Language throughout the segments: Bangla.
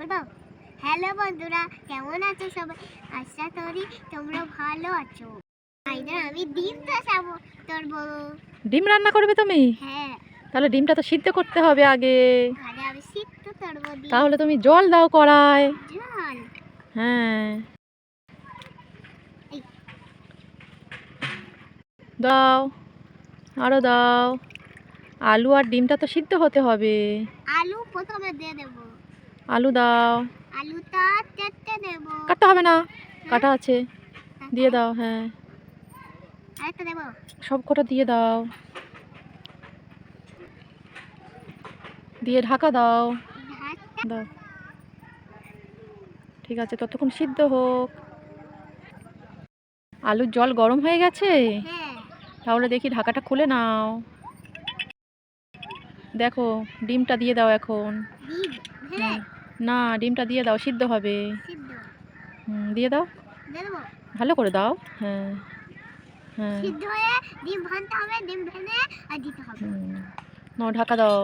বলবো হ্যালো বন্ধুরা, কেমন আছো সবাই? আশা করি তোমরা ভালো আছো। আমি ডিমটা খাবো। তোর বউ ডিম রান্না করবে তুমি? হ্যাঁ। তাহলে ডিমটা তো সিদ্ধ করতে হবে আগে। আরে আমি সিদ্ধ করবো ডিম। তাহলে তুমি জল দাও কড়ায়। জল? হ্যাঁ, এই দাও, আরো দাও। আলু আর ডিমটা তো সিদ্ধ হতে হবে। আলু প্রথমে দিয়ে দেব। আলু দাও। আলুটা কেটে দেব। কাটতে হবে না, কাটা হ্যাঁ? আছে। দিয়ে দাও। হ্যাঁ, আরেকটা দেব। সব কটা দিয়ে দাও। দিয়ে ঢাকা দাও। ঢাকা। দাও, ঠিক আছে, ততক্ষণ সিদ্ধ হোক। আলুর জল গরম হয়ে গেছে? হ্যাঁ। তাহলে দেখি ঢাকাটা খুলে নাও। দেখো, ডিমটা দিয়ে দাও এখন। ডিম? হ্যাঁ। না, ডিমটা দিয়ে দাও, সিদ্ধ হবে। সিদ্ধ দিয়ে দাও, দিয়ে দেবো। ভালো করে দাও। হ্যাঁ, হ্যাঁ। সিদ্ধ হয়ে ডিম ভাঙতে হবে, ডিম ভেঙে আর দিতে হবে। নাও, ঢাকা দাও।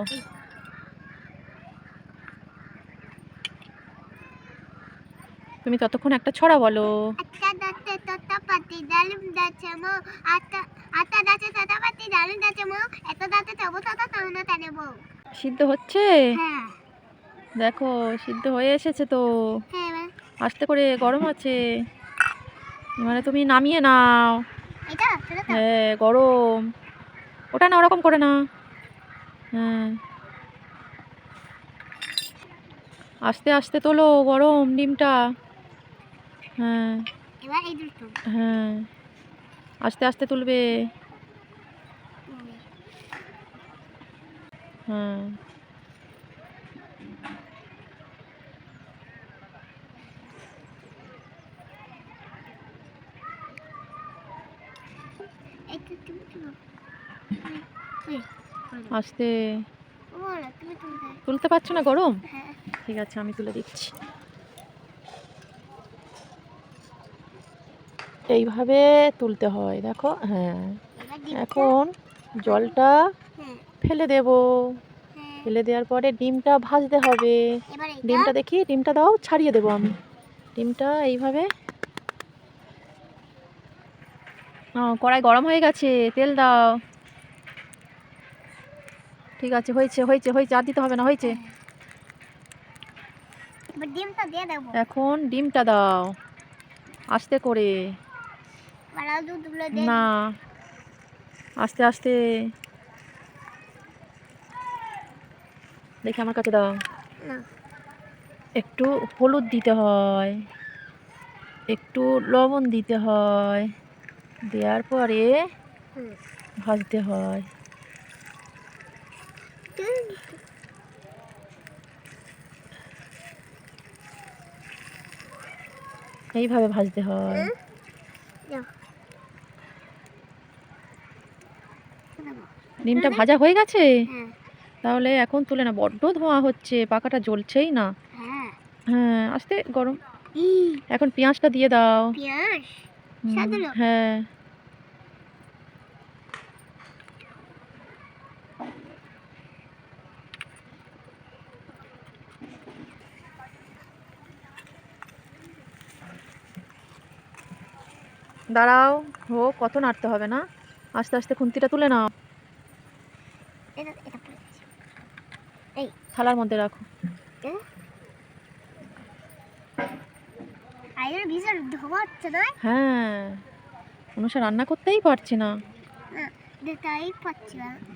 তুমি ততক্ষণ একটা ছড়া বলো। আটা দাঁতে তোতা পাতি ডালিম দাঁতে মো আটা আটা দাঁতে তোতা পাতি ডালিম দাঁতে মো এত দাঁতে তবু তোতা তাহলে তা নেব। সিদ্ধ হচ্ছে? হ্যাঁ। দেখো, সিদ্ধ হয়ে এসেছে তো। হ্যাঁ। আস্তে করে, গরম আছে। মানে তুমি নামিয়ে নাও। এটা হ্যাঁ, গরম। ওটা না, ওরকম করে না। হ্যাঁ, আস্তে আস্তে তোলো, গরম ডিমটা। হ্যাঁ, এবার এই দুটো। হ্যাঁ, আস্তে আস্তে তুলবে। হ্যাঁ, এটা তুমি তুলো। আস্তে। ওরা তুমি তুলতে। তুলতে পারছো না, গরম? হ্যাঁ। ঠিক আছে, আমি তুলে দিচ্ছি। এইভাবে তুলতে হয়, দেখো। হ্যাঁ, এখন জলটা ফেলে দেব। ফেলে দেওয়ার পরে ডিমটা ভাজতে হবে। ডিমটা দেখি, ডিমটা দাও, ছাড়িয়ে দেবো আমি। ডিমটা এইভাবে। কড়াই গরম হয়ে গেছে, তেল দাও। ঠিক আছে, হয়েছে হয়েছে হয়েছে, আর দিতে হবে না, হয়েছে। ডিমটা দিয়ে দেব। এখন ডিমটা দাও, আস্তে করে। না, আস্তে আস্তে। দেখি, আমার কাছে দাও। একটু হলুদ দিতে হয়, একটু লবণ দিতে হয়, দেওয়ার পরে ভাজতে হয়। এইভাবে ভাজতে হয়। ডিমটা ভাজা হয়ে গেছে? তাহলে এখন তুলে না, বড্ড ধোঁয়া হচ্ছে, পাখাটা জ্বলছেই না। হ্যাঁ, আস্তে, গরম। এখন পেঁয়াজটা দিয়ে দাও। হ্যাঁ, দাঁড়াও, হোক, কত নাড়তে হবে না। আস্তে আস্তে খুন্তিটা তুলে নাও, থালার মধ্যে রাখো। হ্যাঁ, অনুষা রান্না করতেই পারছি না।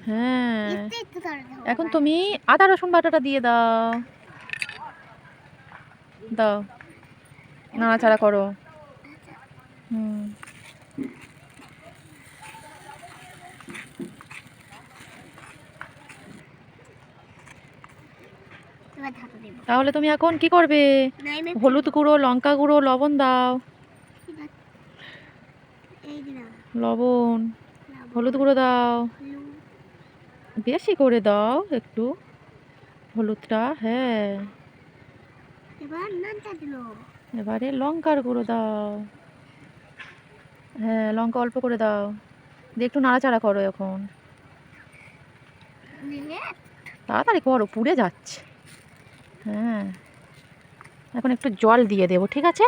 হ্যাঁ, এখন তুমি আদা রসুন বাটাটা দিয়ে দাও। দাও, নাড়াচাড়া করো। তাহলে তুমি এখন কি করবে? হলুদ গুঁড়ো, লঙ্কা গুঁড়ো, লবণ দাও। লবণ, হলুদ গুঁড়ো দাও, বেশি করে দাও একটু হলুদটা। হ্যাঁ, এবারে লঙ্কার গুঁড়ো দাও। হ্যাঁ, লঙ্কা অল্প করে দাও, দিয়ে একটু নাড়াচাড়া করো। এখন তাড়াতাড়ি করো, পুড়ে যাচ্ছে। হ্যাঁ, এখন একটু জল দিয়ে দেবো, ঠিক আছে?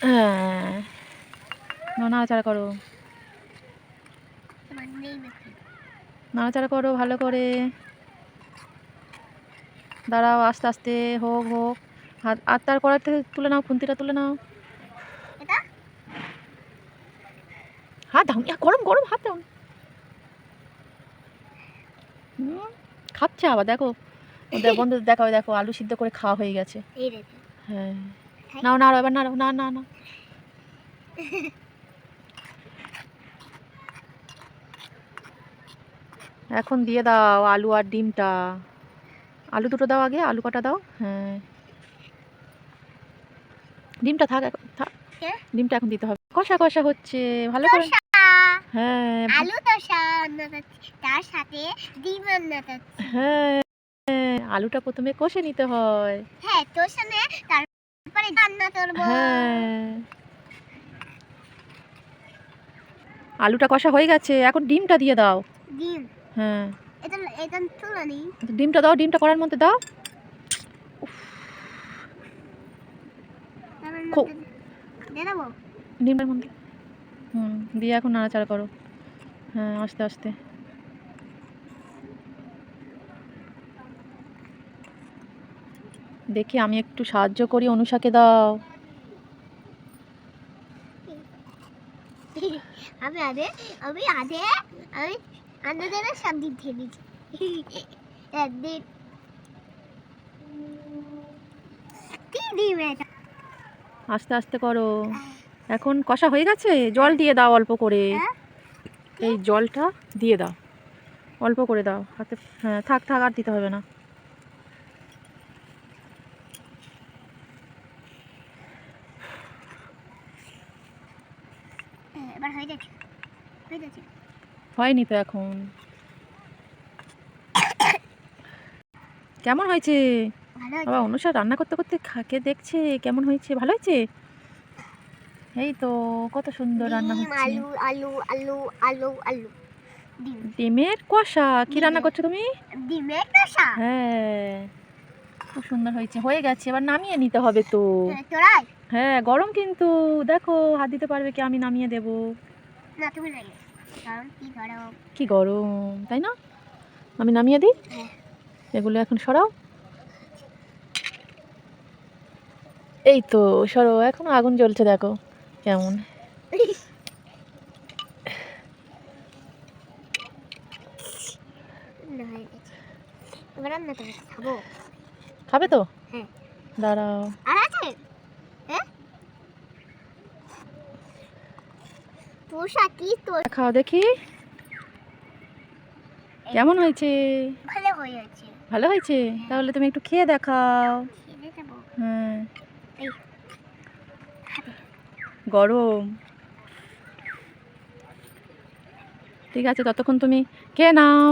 হ্যাঁ, নাড়াচাড়া করো, নাড়াচাড়া করো ভালো করে। দাঁড়াও, আস্তে আস্তে হোক হোক। হাত আত্মার কড়াইতে তুলে নাও, খুন্তিটা তুলে নাও। হাত দাও, গরম গরম, হাত দাও। খাচ্ছে আবার, দেখো বন্ধুদের দেখো, দেখো আলু সিদ্ধ করে খাওয়া হয়ে গেছে। হ্যাঁ, নাও নাও, এবার নাড়াও, না না না। এখন দিয়ে দাও আলু আর ডিমটা। আলু দুটো দাও আগে, আলু কটা দাও। হ্যাঁ, ডিমটা থাক, থাক। ডিমটা এখন দিতে হবে। কষা কষা হচ্ছে ভালো করে। হ্যাঁ, আলু কষা তার সাথে ডিম রান্না। হ্যাঁ, আলুটা প্রথমে কষে নিতে হয়। হ্যাঁ, কষে তারপরে রান্না করব। হ্যাঁ, আলুটা কষা হয়ে গেছে, এখন ডিমটা দিয়ে দাও। ডিম? হ্যাঁ, এটা এটা তুলে নি। ডিমটা দাও, ডিমটা কড়ার মধ্যে দাও। দিয়ে দেবো ডিমটার মধ্যে। দিয়ে এখন নাড়াচাড়া করো। হ্যাঁ, আস্তে আস্তে। দেখি আমি একটু সাহায্য করি, অনুষাকে দাও। আমি আধে সব দিক দিয়ে দিচ্ছি। একদিন আস্তে আস্তে করো। এখন কষা হয়ে গেছে, জল দিয়ে দাও অল্প করে। এই জলটা দিয়ে দাও, অল্প করে দাও হাতে। হ্যাঁ, থাক থাক, আর দিতে হবে না। এবার হয়ে যাচ্ছে, হয়ে যাচ্ছে। হয়নি তো এখন। কেমন হয়েছে? বাবা অনুষা রান্না করতে করতে খাকে দেখছে কেমন হয়েছে, ভালো হয়েছে? এই তো কত সুন্দর রান্না হচ্ছে। আলু আলু আলু আলু আলু ডিমের কষা। কি রান্না করছো তুমি? ডিমের কষা। হ্যাঁ, খুব সুন্দর হয়েছে, হয়ে গেছে, এবার নামিয়ে নিতে হবে তো। হ্যাঁ, গরম কিন্তু, দেখো হাত দিতে পারবে কি? আমি নামিয়ে দেব। না, তুমি নামিয়ে। কারণ কি গরম, তাই না? আমি নামিয়ে দিই। এগুলো এখন সরাও। এই তো সরো, এখনো আগুন জ্বলছে, দেখো কেমন। খাবে তো? হ্যাঁ, দাঁড়াও। আর আছে? হ্যাঁ, খাও দেখি কেমন হয়েছে। ভালো হয়েছে। ভালো হয়েছে? তাহলে তুমি একটু খেয়ে দেখাও। হ্যাঁ, গরম। ঠিক আছে, ততক্ষণ তুমি খেয়ে নাও।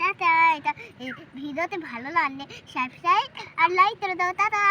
টাটা। এটা ভিডিওতে ভালো লাগলে সাবস্ক্রাইব আর লাইক করে দাও। টাটা।